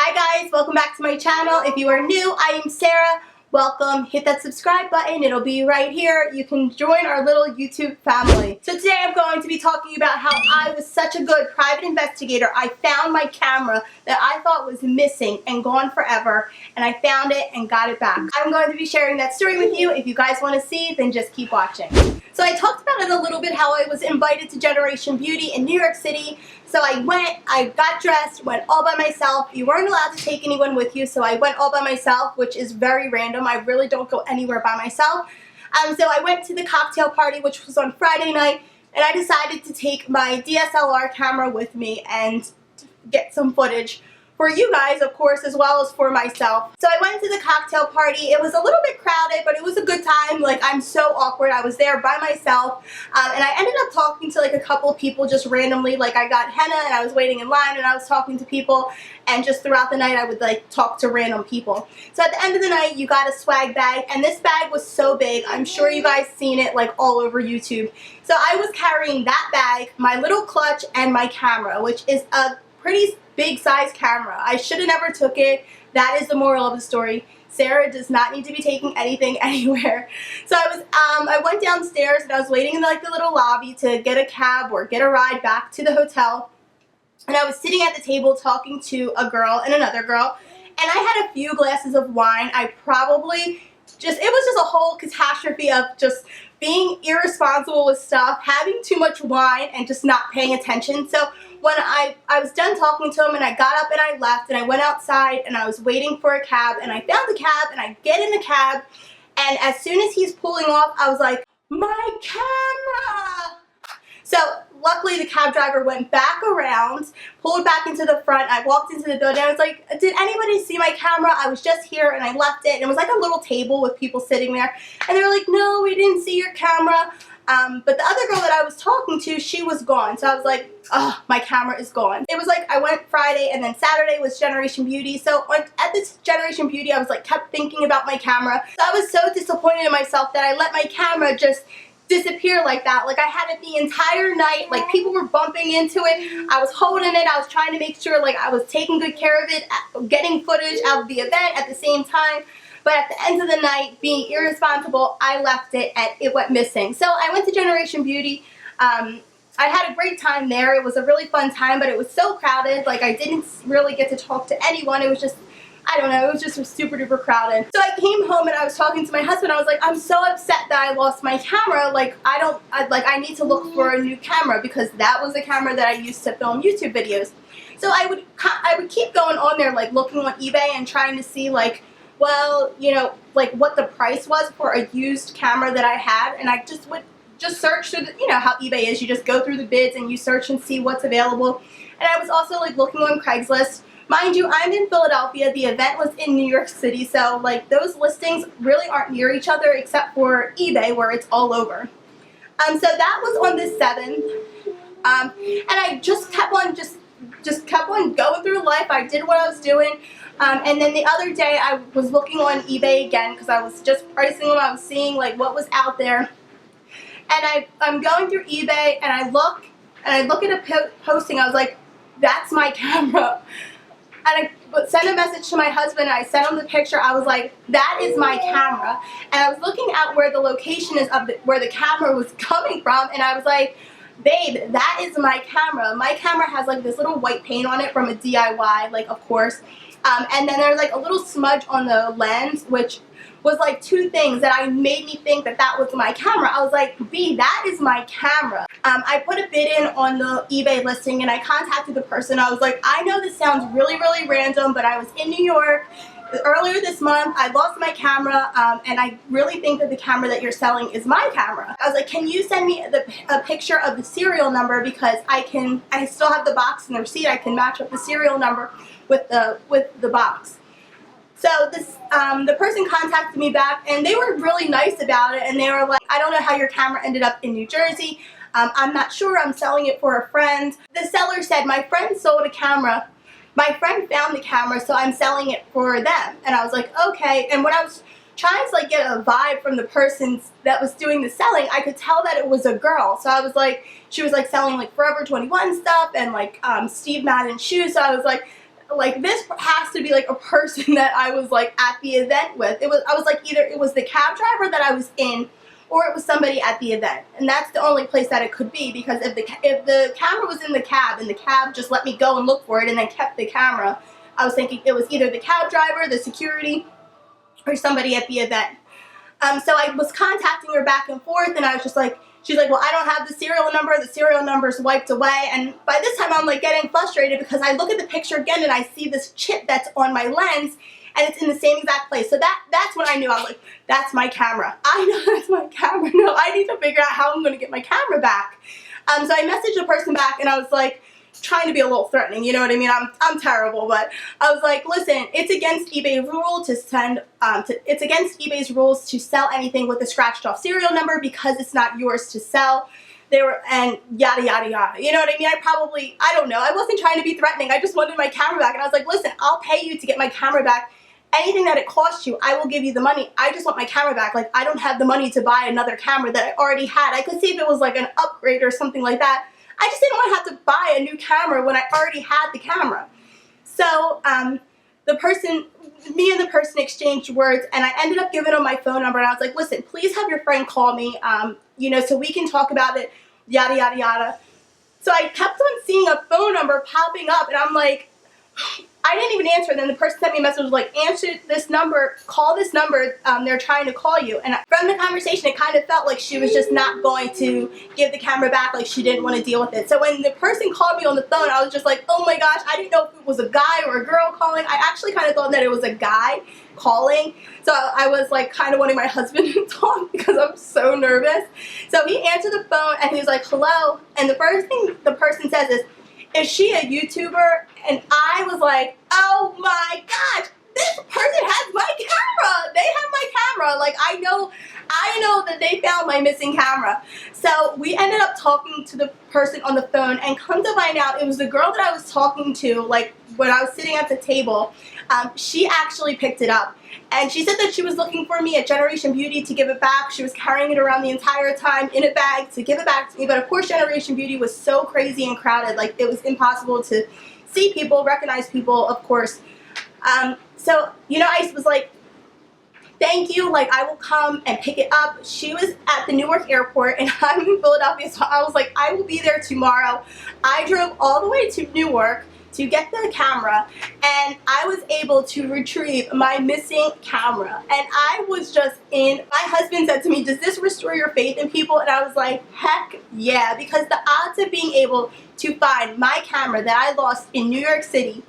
Hi guys, welcome back to my channel. If you are new, I am Sarah. Welcome. Hit that subscribe button. It'll be right here. You can join our little YouTube family. So today I'm going to be talking about how I was such a good private investigator. I found my camera that I thought was missing and gone forever, and I found it and got it back. I'm going to be sharing that story with you. If you guys want to see, then just keep watching. So I talked about it a little bit, how I was invited to Generation Beauty in New York City. So I went, I got dressed, went all by myself. You weren't allowed to take anyone with you, so I went all by myself, which is very random. I really don't go anywhere by myself. So I went to the cocktail party, which was on Friday night, and I decided to take my DSLR camera with me and get some footage for you guys, of course, as well as for myself. So I went to the cocktail party. It was a little bit crowded, but it was a good time. Like, I'm so awkward. I was there by myself, and I ended up talking to like a couple people just randomly. Like, I got henna and I was waiting in line and I was talking to people, and just throughout the night I would like talk to random people. So at the end of the night, you got a swag bag, and this bag was so big. I'm sure you guys seen it like all over YouTube. So I was carrying that bag, my little clutch, and my camera, which is a pretty big size camera. I should have never took it. That is the moral of the story. Sarah does not need to be taking anything anywhere. So I went downstairs and I was waiting in like the little lobby to get a cab or get a ride back to the hotel. And I was sitting at the table talking to a girl and another girl, and I had a few glasses of wine. It was just a whole catastrophe of just being irresponsible with stuff, having too much wine, and just not paying attention. So when I was done talking to him, and I got up and I left, and I went outside and I was waiting for a cab, and I found the cab, and I get in the cab, and as soon as he's pulling off, I was like, my camera! So luckily the cab driver went back around, pulled back into the front. I walked into the building. I was like, did anybody see my camera? I was just here and I left it. And it was like a little table with people sitting there. And they were like, no, we didn't see your camera. But the other girl that I was talking to, she was gone. So I was like, oh, my camera is gone. It was like I went Friday, and then Saturday was Generation Beauty. So at this Generation Beauty, I was like kept thinking about my camera. So I was so disappointed in myself that I let my camera just disappear like that. Like, I had it the entire night. Like, people were bumping into it. I was holding it. I was trying to make sure like I was taking good care of it, getting footage of the event at the same time. But at the end of the night, being irresponsible, I left it and it went missing. So I went to Generation Beauty. I had a great time there. It was a really fun time, but it was so crowded. Like, I didn't really get to talk to anyone. It was just, I don't know, it was just super duper crowded. So I came home and I was talking to my husband. I was like, I'm so upset that I lost my camera. Like, I need to look for a new camera, because that was the camera that I used to film YouTube videos. So I would keep going on there, like looking on eBay and trying to see like, well, you know, like what the price was for a used camera that I had, and I just would search through the, you know how eBay is, you just go through the bids and you search and see what's available. And I was also like looking on Craigslist. Mind you, I'm in Philadelphia. The event was in New York City, so like those listings really aren't near each other except for eBay, where it's all over. So that was on the 7th, and I just kept on kept on going through life. I did what I was doing. And then the other day I was looking on eBay again, because I was just pricing them. I was seeing like what was out there. And I'm going through eBay, and I look at a posting. I was like, that's my camera. And I sent a message to my husband, and I sent him the picture. I was like, that is my camera. And I was looking at where the location is of where the camera was coming from, and I was like, babe, that is my camera. My camera has like this little white paint on it from a DIY, like, of course. And then there's like a little smudge on the lens, which was like two things that made me think that that was my camera. I was like, B, that is my camera. I put a bid in on the eBay listing, and I contacted the person. I was like, I know this sounds really, really random, but I was in New York earlier this month. I lost my camera, and I really think that the camera that you're selling is my camera. I was like, can you send me a picture of the serial number, because I still have the box and the receipt. I can match up the serial number with the box. So the person contacted me back, and they were really nice about it, and they were like, I don't know how your camera ended up in New Jersey. I'm not sure. I'm selling it for a friend. The seller said, my friend sold a camera. My friend found the camera, so I'm selling it for them. And I was like, okay. And when I was trying to like get a vibe from the person that was doing the selling, I could tell that it was a girl. So I was like, she was like selling like Forever 21 stuff and like Steve Madden shoes. So I was like, like, this has to be like a person that I was like at the event with. I was like, either it was the cab driver that I was in, or it was somebody at the event, and that's the only place that it could be, because if the camera was in the cab and the cab just let me go and look for it and then kept the camera, I was thinking it was either the cab driver, the security, or somebody at the event. So I was contacting her back and forth, and I was just like, she's like, well, I don't have the serial number's wiped away. And by this time I'm like getting frustrated, because I look at the picture again and I see this chip that's on my lens, and it's in the same exact place. So that's when I knew. I was like, that's my camera. I know that's my camera. No, I need to figure out how I'm going to get my camera back. So I messaged the person back, and I was like, trying to be a little threatening, you know what I mean? I'm terrible, but I was like, listen, it's against eBay rule to send, it's against eBay's rules to sell anything with a scratched off serial number, because it's not yours to sell. And yada, yada, yada. You know what I mean? I don't know. I wasn't trying to be threatening. I just wanted my camera back, and I was like, listen, I'll pay you to get my camera back. Anything that it costs you, I will give you the money. I just want my camera back. Like, I don't have the money to buy another camera that I already had. I could see if it was like an upgrade or something like that. I just didn't want to have to buy a new camera when I already had the camera. So me and the person exchanged words, and I ended up giving him my phone number, and I was like, listen, please have your friend call me, you know, so we can talk about it, yada, yada, yada. So I kept on seeing a phone number popping up, and I'm like, I didn't even answer. And then the person sent me a message like, answer this number, call this number, they're trying to call you. And from the conversation, it kind of felt like she was just not going to give the camera back, like she didn't want to deal with it. So when the person called me on the phone, I was just like, oh my gosh, I didn't know if it was a guy or a girl calling. I actually kind of thought that it was a guy calling. So I was like kind of wanting my husband to talk, because I'm so nervous. So he answered the phone, and he was like, hello. And the first thing the person says is she a YouTuber? And I was like, oh my gosh, this person has my camera. They have my camera. Like, I know that they found my missing camera. So we ended up talking to the person on the phone, and come to find out, it was the girl that I was talking to, like, when I was sitting at the table. She actually picked it up, and she said that she was looking for me at Generation Beauty to give it back. She was carrying it around the entire time in a bag to give it back to me, but of course Generation Beauty was so crazy and crowded, like it was impossible to see people, recognize people, of course. So, you know, I was like, thank you, like, I will come and pick it up. She was at the Newark airport, and I'm in Philadelphia, so I was like, I will be there tomorrow. I drove all the way to Newark to get the camera, and I was able to retrieve my missing camera. And I was just my husband said to me, does this restore your faith in people? And I was like, heck yeah, because the odds of being able to find my camera that I lost in New York City,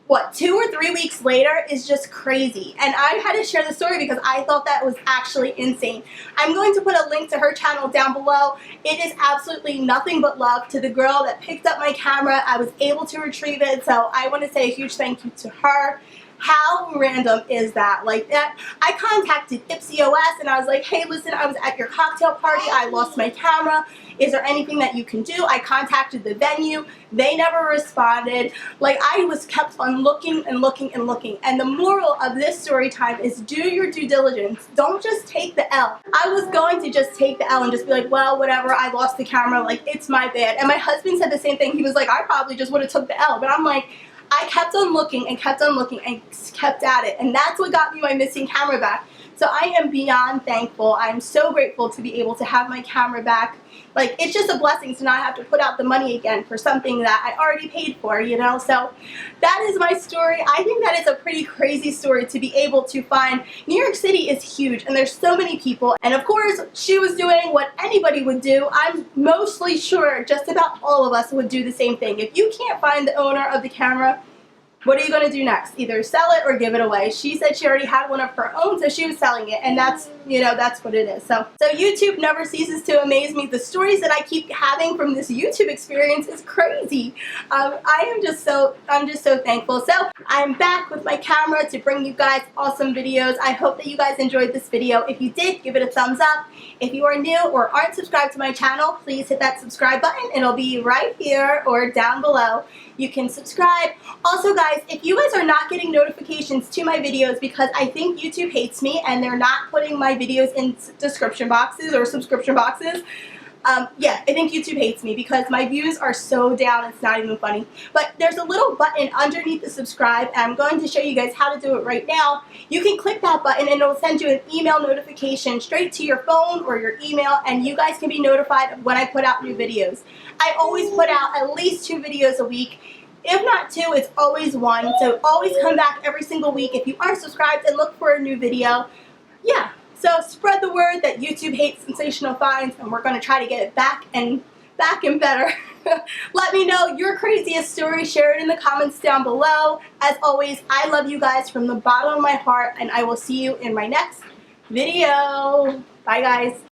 what, 2 or 3 weeks later, is just crazy. And I had to share the story because I thought that was actually insane. I'm going to put a link to her channel down below. It is absolutely nothing but love to the girl that picked up my camera. I was able to retrieve it, so I want to say a huge thank you to her. How random is that? Like, that, I contacted Ipsy.os, and I was like, hey, listen, I was at your cocktail party. I lost my camera. Is there anything that you can do? I contacted the venue. They never responded. Like, I was kept on looking and looking and looking. And the moral of this story time is do your due diligence. Don't just take the L. I was going to just take the L and just be like, well, whatever, I lost the camera. Like, it's my bad. And my husband said the same thing. He was like, I probably just would have took the L. But I'm like, I kept on looking and kept on looking and kept at it. And that's what got me my missing camera back. So I am beyond thankful. I'm so grateful to be able to have my camera back. Like, it's just a blessing to not have to put out the money again for something that I already paid for, you know? So that is my story. I think that is a pretty crazy story to be able to find. New York City is huge, and there's so many people. And of course, she was doing what anybody would do. I'm mostly sure just about all of us would do the same thing. If you can't find the owner of the camera, what are you going to do next? Either sell it or give it away. She said she already had one of her own, so she was selling it, and that's, you know, that's what it is. So YouTube never ceases to amaze me. The stories that I keep having from this YouTube experience is crazy. I'm just so thankful. So I'm back with my camera to bring you guys awesome videos. I hope that you guys enjoyed this video. If you did, give it a thumbs up. If you are new or aren't subscribed to my channel, please hit that subscribe button. It'll be right here or down below. You can subscribe. Also, guys, if you guys are not getting notifications to my videos because I think YouTube hates me and they're not putting my videos in description boxes or subscription boxes, Yeah, I think YouTube hates me because my views are so down, it's not even funny. But there's a little button underneath the subscribe, and I'm going to show you guys how to do it right now. You can click that button and it will send you an email notification straight to your phone or your email, and you guys can be notified when I put out new videos. I always put out at least 2 videos a week. If not 2, it's always 1. So always come back every single week if you are subscribed and look for a new video. Yeah. So spread the word that YouTube hates sensational finds, and we're going to try to get it back and better. Let me know your craziest story. Share it in the comments down below. As always, I love you guys from the bottom of my heart, and I will see you in my next video. Bye, guys.